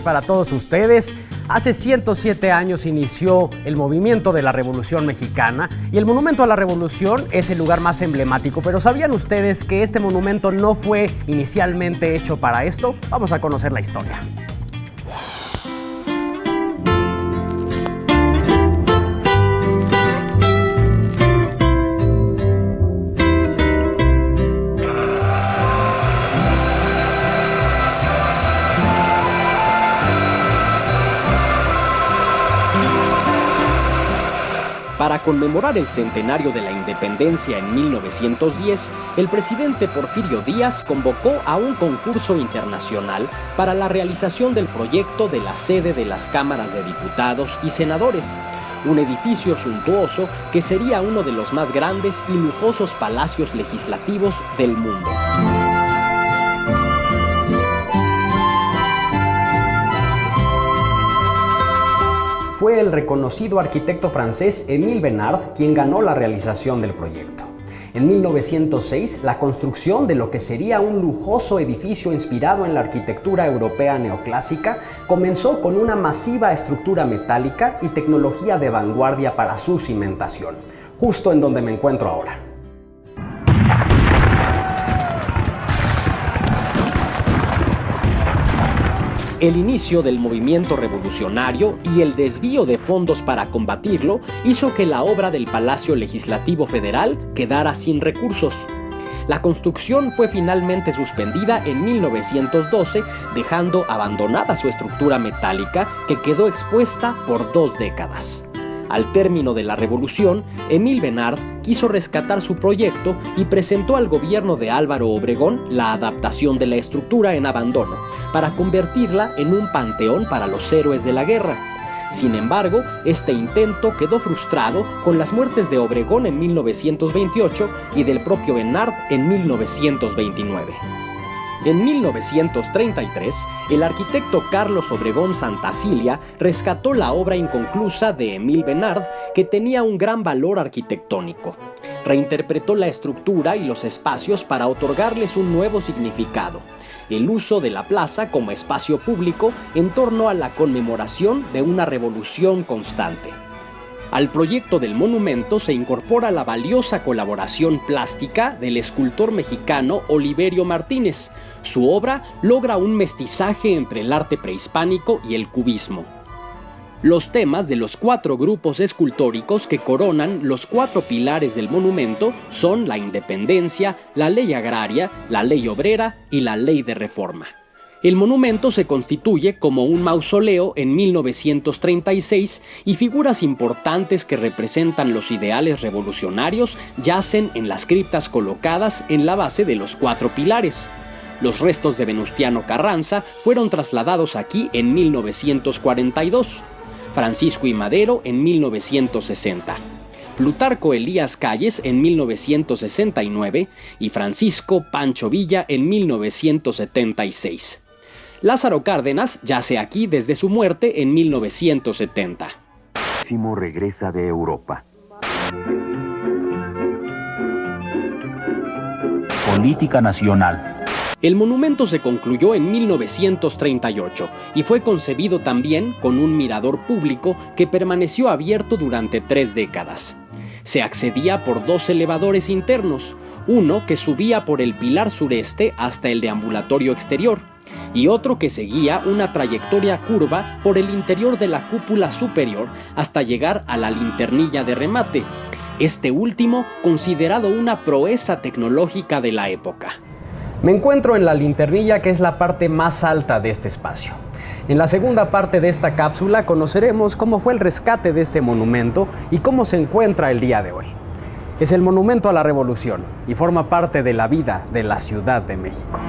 para todos ustedes. Hace 107 años inició el movimiento de la Revolución Mexicana y el Monumento a la Revolución es el lugar más emblemático. Pero ¿sabían ustedes que este monumento no fue inicialmente hecho para esto? Vamos a conocer la historia. Para conmemorar el centenario de la independencia en 1910, el presidente Porfirio Díaz convocó a un concurso internacional para la realización del proyecto de la sede de las cámaras de diputados y senadores, un edificio suntuoso que sería uno de los más grandes y lujosos palacios legislativos del mundo. Fue el reconocido arquitecto francés Émile Bernard quien ganó la realización del proyecto. En 1906, la construcción de lo que sería un lujoso edificio inspirado en la arquitectura europea neoclásica comenzó con una masiva estructura metálica y tecnología de vanguardia para su cimentación, justo en donde me encuentro ahora. El inicio del movimiento revolucionario y el desvío de fondos para combatirlo hizo que la obra del Palacio Legislativo Federal quedara sin recursos. La construcción fue finalmente suspendida en 1912, dejando abandonada su estructura metálica que quedó expuesta por 2 décadas. Al término de la revolución, Émile Bernard quiso rescatar su proyecto y presentó al gobierno de Álvaro Obregón la adaptación de la estructura en abandono, para convertirla en un panteón para los héroes de la guerra. Sin embargo, este intento quedó frustrado con las muertes de Obregón en 1928 y del propio Bernard en 1929. En 1933, el arquitecto Carlos Obregón Santacilia rescató la obra inconclusa de Émile Bernard, que tenía un gran valor arquitectónico. Reinterpretó la estructura y los espacios para otorgarles un nuevo significado: el uso de la plaza como espacio público en torno a la conmemoración de una revolución constante. Al proyecto del monumento se incorpora la valiosa colaboración plástica del escultor mexicano Oliverio Martínez. Su obra logra un mestizaje entre el arte prehispánico y el cubismo. Los temas de los 4 grupos escultóricos que coronan los 4 pilares del monumento son la independencia, la ley agraria, la ley obrera y la ley de reforma. El monumento se constituye como un mausoleo en 1936 y figuras importantes que representan los ideales revolucionarios yacen en las criptas colocadas en la base de los 4 pilares. Los restos de Venustiano Carranza fueron trasladados aquí en 1942, Francisco I. Madero en 1960. Plutarco Elías Calles en 1969 y Francisco Pancho Villa en 1976. Lázaro Cárdenas yace aquí desde su muerte en 1970. Regresa de Europa. Política nacional. El monumento se concluyó en 1938 y fue concebido también con un mirador público que permaneció abierto durante 3 décadas. Se accedía por 2 elevadores internos, uno que subía por el pilar sureste hasta el deambulatorio exterior y otro que seguía una trayectoria curva por el interior de la cúpula superior hasta llegar a la linternilla de remate, este último considerado una proeza tecnológica de la época. Me encuentro en la linternilla, que es la parte más alta de este espacio. En la segunda parte de esta cápsula conoceremos cómo fue el rescate de este monumento y cómo se encuentra el día de hoy. Es el Monumento a la Revolución y forma parte de la vida de la Ciudad de México.